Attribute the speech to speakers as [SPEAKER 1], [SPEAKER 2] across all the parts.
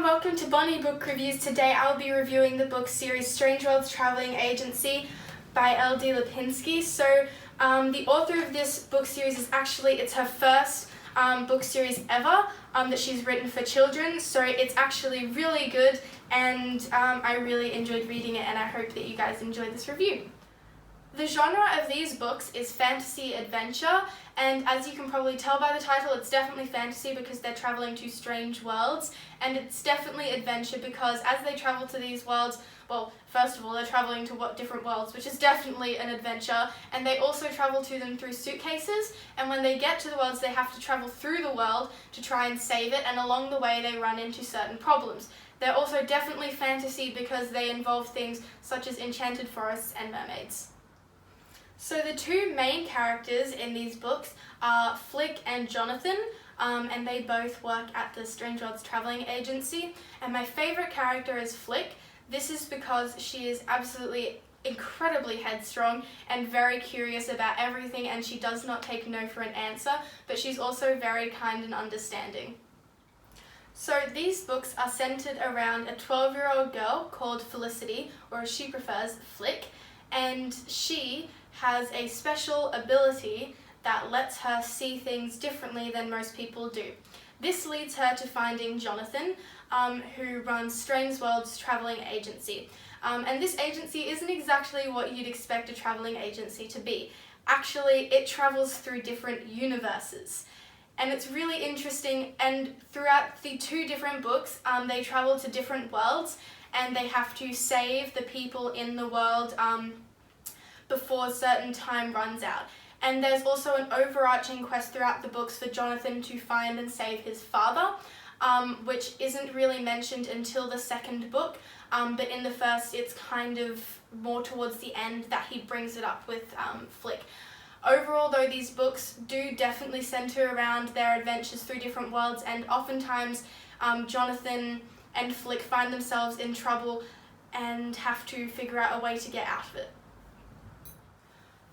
[SPEAKER 1] everyone, welcome to Bonnie Book Reviews. Today I'll be reviewing the book series Strange Worlds Traveling Agency by L.D. Lapinski. So the author of this book series it's her first book series ever that she's written for children. So it's actually really good and I really enjoyed reading it and I hope that you guys enjoy this review. The genre of these books is fantasy adventure, and as you can probably tell by the title, it's definitely fantasy because they're traveling to strange worlds, and it's definitely adventure because as they travel to these worlds, well, first of all, they're traveling to different worlds, which is definitely an adventure, and they also travel to them through suitcases, and when they get to the worlds, they have to travel through the world to try and save it, and along the way, they run into certain problems. They're also definitely fantasy because they involve things such as enchanted forests and mermaids. So the two main characters in these books are Flick and Jonathan, and they both work at the Strange Worlds Traveling Agency. And my favourite character is Flick. This is because she is absolutely incredibly headstrong and very curious about everything, and she does not take no for an answer, but she's also very kind and understanding. So these books are centred around a 12-year-old girl called Felicity, or as she prefers, Flick, and she has a special ability that lets her see things differently than most people do. This leads her to finding Jonathan, who runs Strange Worlds Traveling Agency. And this agency isn't exactly what you'd expect a traveling agency to be. Actually, it travels through different universes. And it's really interesting, and throughout the two different books, they travel to different worlds, and they have to save the people in the world before a certain time runs out. And there's also an overarching quest throughout the books for Jonathan to find and save his father, which isn't really mentioned until the second book, but in the first it's kind of more towards the end that he brings it up with Flick. Overall though, these books do definitely centre around their adventures through different worlds, and oftentimes Jonathan and Flick find themselves in trouble and have to figure out a way to get out of it.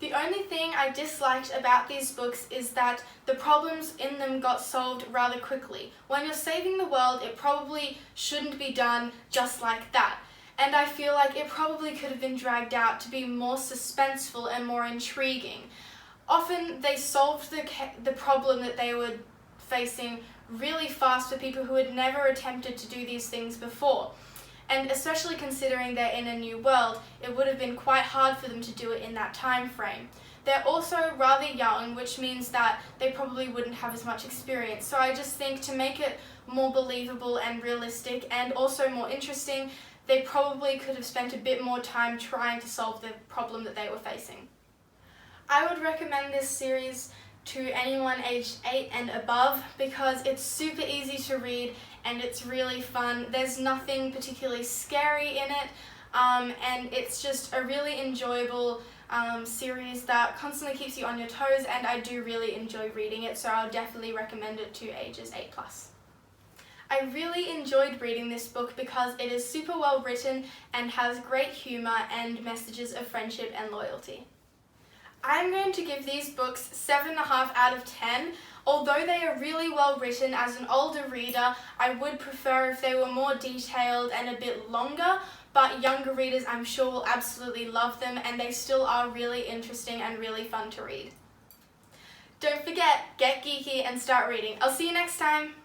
[SPEAKER 1] The only thing I disliked about these books is that the problems in them got solved rather quickly. When you're saving the world, it probably shouldn't be done just like that. And I feel like it probably could have been dragged out to be more suspenseful and more intriguing. Often they solved the problem that they were facing really fast for people who had never attempted to do these things before. And especially considering they're in a new world, it would have been quite hard for them to do it in that time frame. They're also rather young, which means that they probably wouldn't have as much experience. So I just think to make it more believable and realistic and also more interesting, they probably could have spent a bit more time trying to solve the problem that they were facing. I would recommend this series to anyone aged 8 and above because it's super easy to read and it's really fun. There's nothing particularly scary in it, and it's just a really enjoyable series that constantly keeps you on your toes, and I do really enjoy reading it, so I'll definitely recommend it to ages 8+. I really enjoyed reading this book because it is super well written and has great humour and messages of friendship and loyalty. I'm going to give these books 7.5 out of 10. Although they are really well written, as an older reader, I would prefer if they were more detailed and a bit longer, but younger readers I'm sure will absolutely love them, and they still are really interesting and really fun to read. Don't forget, get geeky and start reading. I'll see you next time!